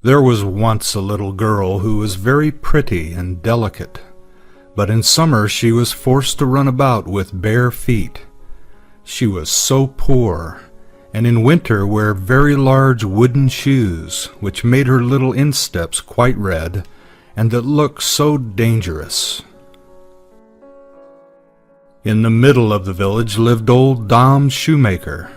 There was once a little girl who was very pretty and delicate, but in summer she was forced to run about with bare feet. She was so poor, and in winter wear very large wooden shoes, which made her little insteps quite red, and that looked so dangerous. In the middle of the village lived old Dom Shoemaker.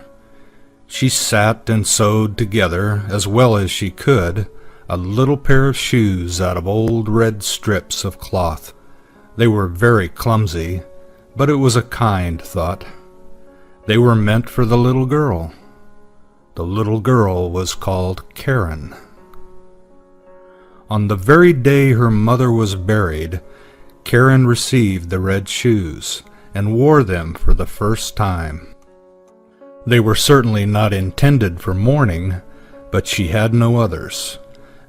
She sat and sewed together, as well as she could, a little pair of shoes out of old red strips of cloth. They were very clumsy, but it was a kind thought. They were meant for the little girl. The little girl was called Karen. On the very day her mother was buried, Karen received the red shoes and wore them for the first time. They were certainly not intended for mourning, but she had no others,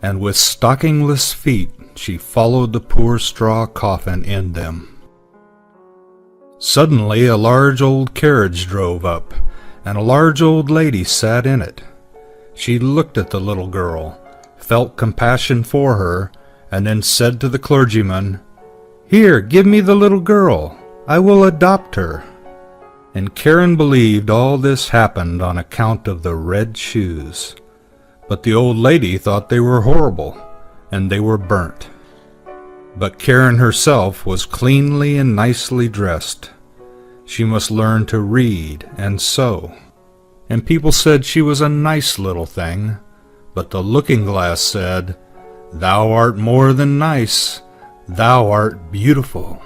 and with stockingless feet she followed the poor straw coffin in them. Suddenly a large old carriage drove up, and a large old lady sat in it. She looked at the little girl, felt compassion for her, and then said to the clergyman, "Here, give me the little girl. I will adopt her." And Karen believed all this happened on account of the red shoes. But the old lady thought they were horrible, and they were burnt. But Karen herself was cleanly and nicely dressed. She must learn to read and sew. And people said she was a nice little thing, but the looking-glass said, "Thou art more than nice, thou art beautiful."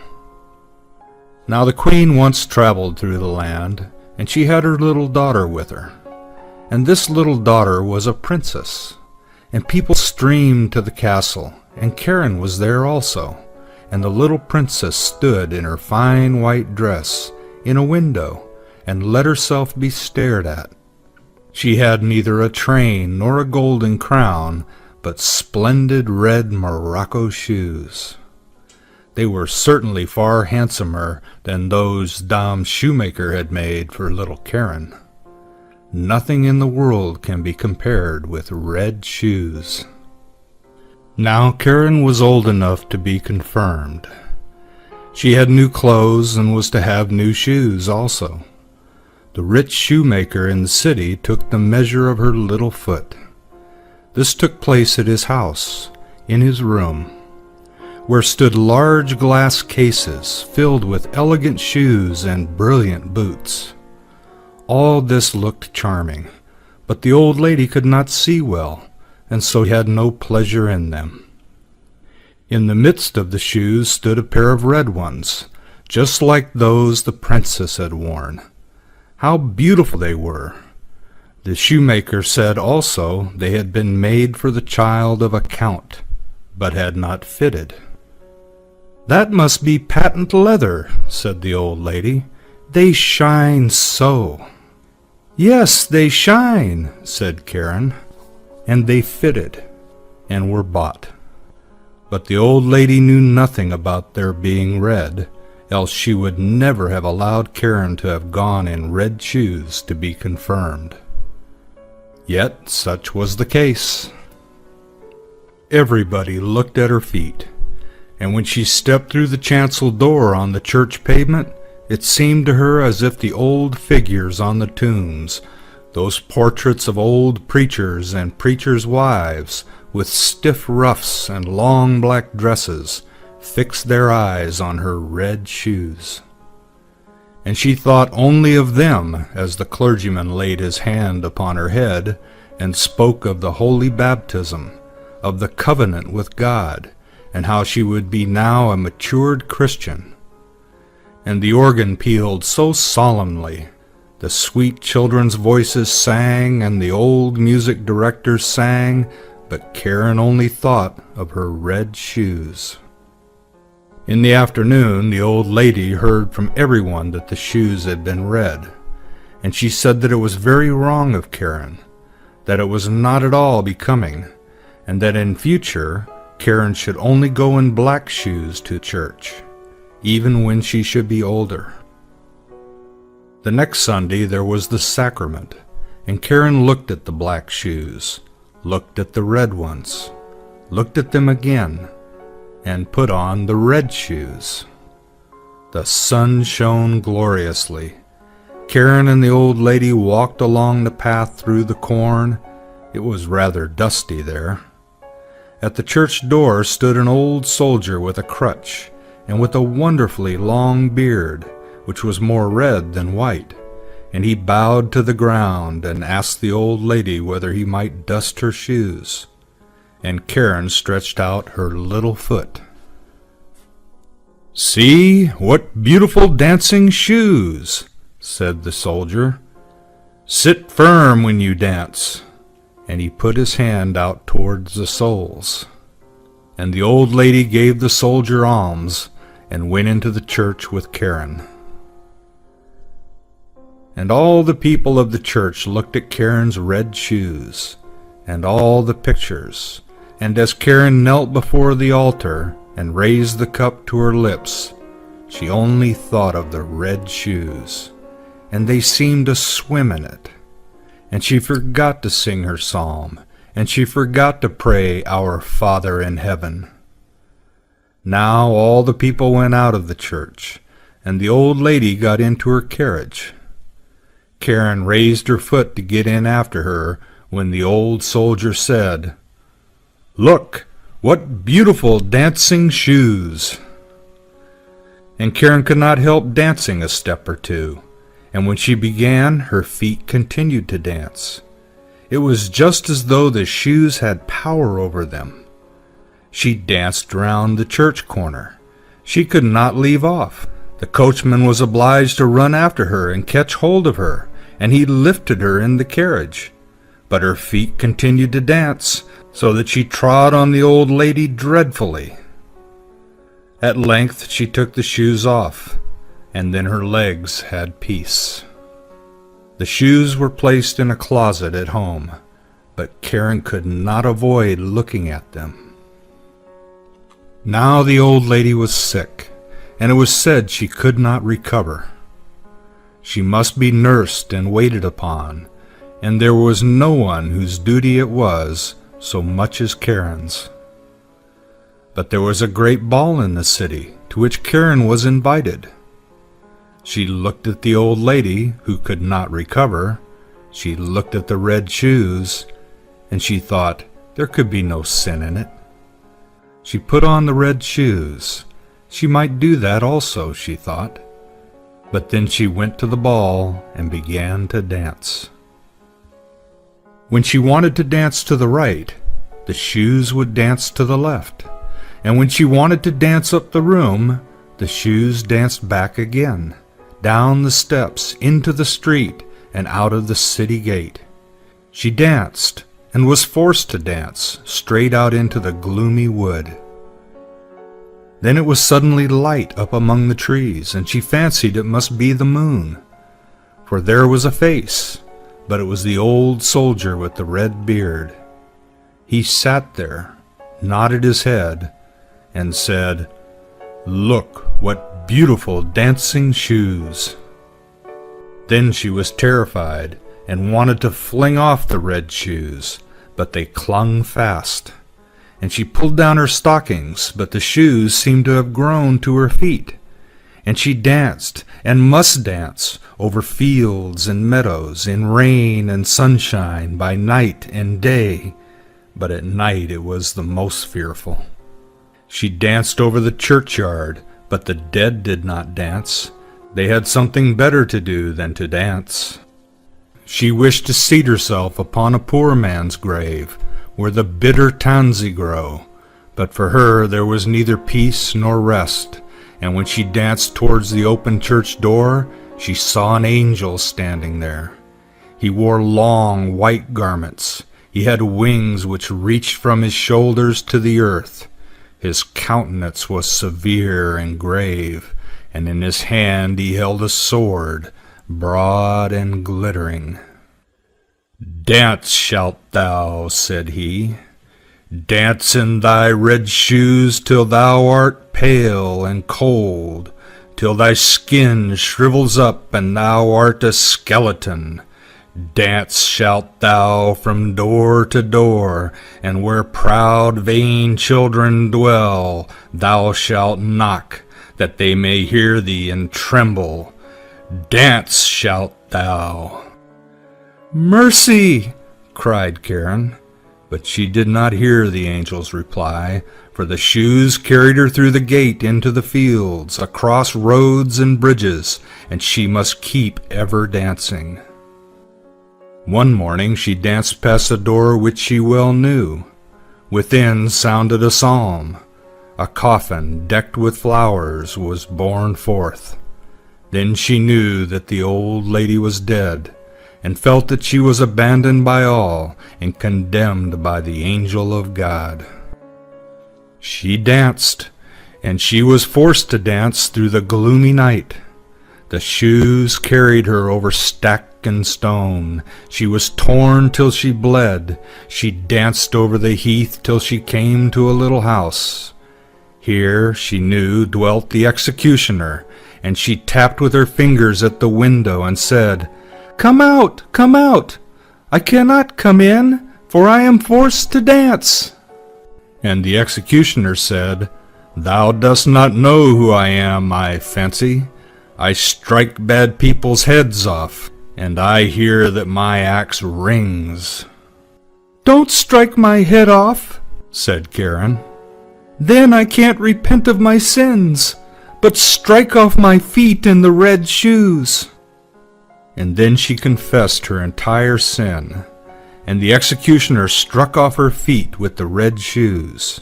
Now the queen once traveled through the land, and she had her little daughter with her. And this little daughter was a princess, and people streamed to the castle, and Karen was there also, and the little princess stood in her fine white dress in a window, and let herself be stared at. She had neither a train nor a golden crown, but splendid red morocco shoes. They were certainly far handsomer than those Dom Shoemaker had made for little Karen. Nothing in the world can be compared with red shoes. Now Karen was old enough to be confirmed. She had new clothes and was to have new shoes also. The rich shoemaker in the city took the measure of her little foot. This took place at his house, in his room, where stood large glass cases filled with elegant shoes and brilliant boots. All this looked charming, but the old lady could not see well, and so had no pleasure in them. In the midst of the shoes stood a pair of red ones, just like those the princess had worn. How beautiful they were! The shoemaker said also they had been made for the child of a count, but had not fitted. "That must be patent leather," said the old lady. "They shine so." "Yes, they shine," said Karen, and they fitted and were bought. But the old lady knew nothing about their being red, else she would never have allowed Karen to have gone in red shoes to be confirmed. Yet such was the case. Everybody looked at her feet, and when she stepped through the chancel door on the church pavement, it seemed to her as if the old figures on the tombs, those portraits of old preachers and preachers' wives, with stiff ruffs and long black dresses, fixed their eyes on her red shoes. And she thought only of them as the clergyman laid his hand upon her head and spoke of the holy baptism, of the covenant with God, and how she would be now a matured Christian. And the organ pealed so solemnly, the sweet children's voices sang, and the old music directors sang, but Karen only thought of her red shoes. In the afternoon, the old lady heard from everyone that the shoes had been red, and she said that it was very wrong of Karen, that it was not at all becoming, and that in future Karen should only go in black shoes to church, even when she should be older. The next Sunday there was the sacrament, and Karen looked at the black shoes, looked at the red ones, looked at them again, and put on the red shoes. The sun shone gloriously. Karen and the old lady walked along the path through the corn. It was rather dusty there. At the church door stood an old soldier with a crutch and with a wonderfully long beard, which was more red than white, and he bowed to the ground and asked the old lady whether he might dust her shoes. And Karen stretched out her little foot. "See, what beautiful dancing shoes," said the soldier. "Sit firm when you dance." And he put his hand out towards the soles. And the old lady gave the soldier alms and went into the church with Karen. And all the people of the church looked at Karen's red shoes, and all the pictures, and as Karen knelt before the altar and raised the cup to her lips, she only thought of the red shoes, and they seemed to swim in it. And she forgot to sing her psalm, and she forgot to pray, "Our Father in heaven." Now all the people went out of the church, and the old lady got into her carriage. Karen raised her foot to get in after her when the old soldier said, "Look, what beautiful dancing shoes!" And Karen could not help dancing a step or two, and when she began, her feet continued to dance. It was just as though the shoes had power over them. She danced round the church corner. She could not leave off. The coachman was obliged to run after her and catch hold of her, and he lifted her in the carriage. But her feet continued to dance, so that she trod on the old lady dreadfully. At length she took the shoes off, and then her legs had peace. The shoes were placed in a closet at home, but Karen could not avoid looking at them. Now the old lady was sick, and it was said she could not recover. She must be nursed and waited upon, and there was no one whose duty it was so much as Karen's. But there was a great ball in the city, to which Karen was invited. She looked at the old lady, who could not recover. She looked at the red shoes, and she thought there could be no sin in it. She put on the red shoes. She might do that also, she thought. But then she went to the ball and began to dance. When she wanted to dance to the right, the shoes would dance to the left. And when she wanted to dance up the room, the shoes danced back again, down the steps, into the street, and out of the city gate. She danced, and was forced to dance, straight out into the gloomy wood. Then it was suddenly light up among the trees, and she fancied it must be the moon. For there was a face, but it was the old soldier with the red beard. He sat there, nodded his head, and said, "Look, what beautiful dancing shoes!" Then she was terrified, and wanted to fling off the red shoes, but they clung fast. And she pulled down her stockings, but the shoes seemed to have grown to her feet. And she danced, and must dance, over fields and meadows, in rain and sunshine, by night and day. But at night it was the most fearful. She danced over the churchyard, but the dead did not dance. They had something better to do than to dance. She wished to seat herself upon a poor man's grave, where the bitter tansy grow, but for her there was neither peace nor rest, and when she danced towards the open church door, she saw an angel standing there. He wore long white garments. He had wings which reached from his shoulders to the earth. His countenance was severe and grave, and in his hand he held a sword, broad and glittering. "Dance shalt thou," said he, "dance in thy red shoes till thou art pale and cold, till thy skin shrivels up and thou art a skeleton. Dance shalt thou from door to door, and where proud vain children dwell, thou shalt knock, that they may hear thee and tremble. Dance shalt thou. "Mercy!" cried Karen, but she did not hear the angel's reply, for the shoes carried her through the gate into the fields, across roads and bridges, and she must keep ever dancing. One morning she danced past a door which she well knew. Within sounded a psalm. A coffin decked with flowers was borne forth. Then she knew that the old lady was dead, and felt that she was abandoned by all and condemned by the angel of God. She danced, and she was forced to dance through the gloomy night. The shoes carried her over stack and stone. She was torn till she bled. She danced over the heath till she came to a little house. Here, she knew, dwelt the executioner, and she tapped with her fingers at the window and said, "Come out, come out! I cannot come in, for I am forced to dance." And the executioner said, "Thou dost not know who I am, I fancy. I strike bad people's heads off, and I hear that my axe rings." "Don't strike my head off," said Karen. "Then I can't repent of my sins, but strike off my feet in the red shoes." And then she confessed her entire sin, and the executioner struck off her feet with the red shoes.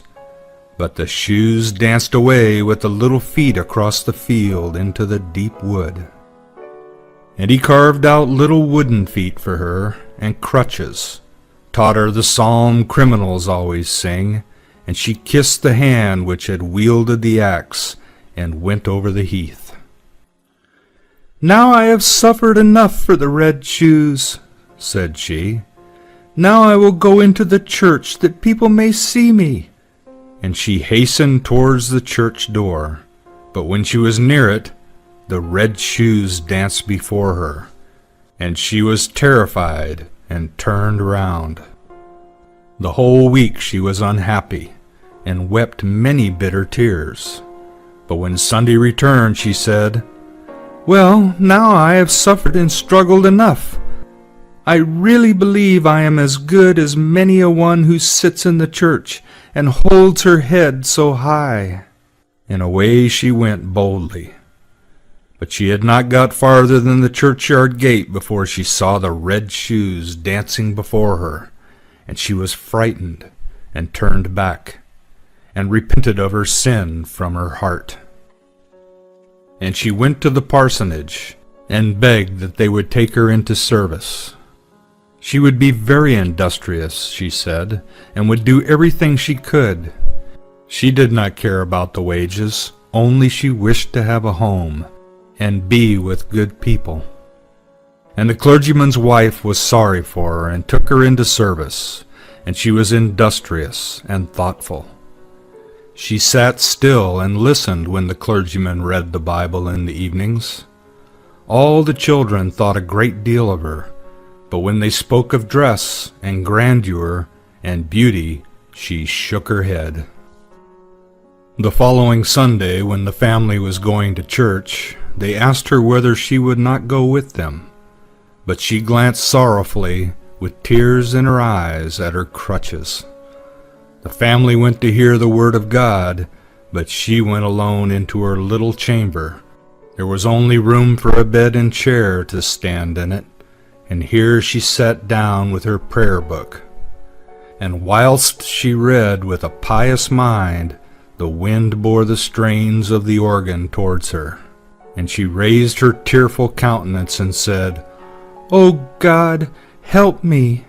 But the shoes danced away with the little feet across the field into the deep wood. And he carved out little wooden feet for her, and crutches, taught her the psalm criminals always sing, and she kissed the hand which had wielded the axe, and went over the heath. "Now I have suffered enough for the red shoes," said she. "Now I will go into the church, that people may see me." And she hastened towards the church door, but when she was near it, the red shoes danced before her, and she was terrified and turned round. The whole week she was unhappy, and wept many bitter tears. But when Sunday returned, she said, "Well, now I have suffered and struggled enough. I really believe I am as good as many a one who sits in the church and holds her head so high." And away she went boldly. But she had not got farther than the churchyard gate before she saw the red shoes dancing before her, and she was frightened and turned back, and repented of her sin from her heart. And she went to the parsonage and begged that they would take her into service. She would be very industrious, she said, and would do everything she could. She did not care about the wages, only she wished to have a home and be with good people. And the clergyman's wife was sorry for her and took her into service, and she was industrious and thoughtful. She sat still and listened when the clergyman read the Bible in the evenings. All the children thought a great deal of her, but when they spoke of dress and grandeur and beauty, she shook her head. The following Sunday, when the family was going to church, they asked her whether she would not go with them, but she glanced sorrowfully, with tears in her eyes, at her crutches. The family went to hear the word of God, but she went alone into her little chamber. There was only room for a bed and chair to stand in it, and here she sat down with her prayer book. And whilst she read with a pious mind, the wind bore the strains of the organ towards her, and she raised her tearful countenance and said, "O God, help me."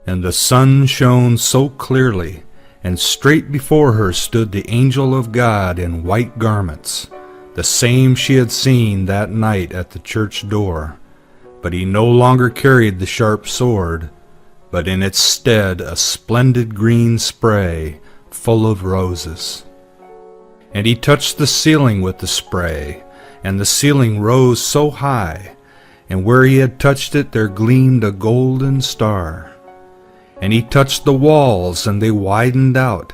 And the sun shone so clearly, and straight before her stood the angel of God in white garments, the same she had seen that night at the church door. But he no longer carried the sharp sword, but in its stead a splendid green spray full of roses. And he touched the ceiling with the spray, and the ceiling rose so high, and where he had touched it there gleamed a golden star. And he touched the walls, and they widened out,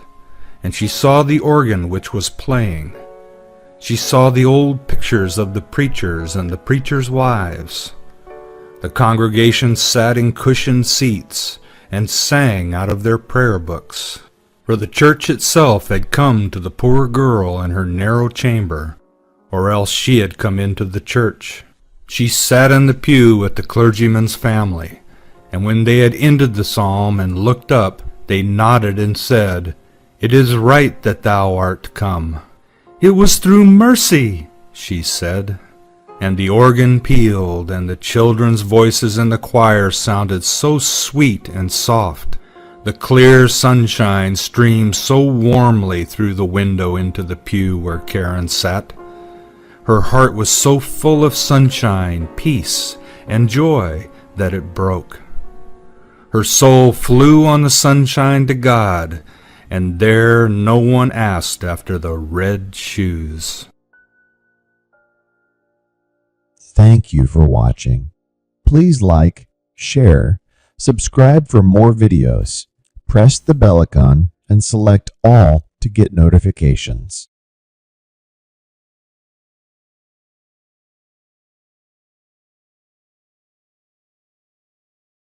and she saw the organ which was playing. She saw the old pictures of the preachers and the preachers' wives. The congregation sat in cushioned seats and sang out of their prayer books, for the church itself had come to the poor girl in her narrow chamber, or else she had come into the church. She sat in the pew with the clergyman's family, and when they had ended the psalm and looked up, they nodded and said, "It is right that thou art come." "It was through mercy," she said. And the organ pealed, and the children's voices in the choir sounded so sweet and soft. The clear sunshine streamed so warmly through the window into the pew where Karen sat. Her heart was so full of sunshine, peace, and joy that it broke. Her soul flew on the sunshine to God, and there no one asked after the red shoes. Thank you for watching. Please like, share, subscribe for more videos. Press the bell icon and select all to get notifications.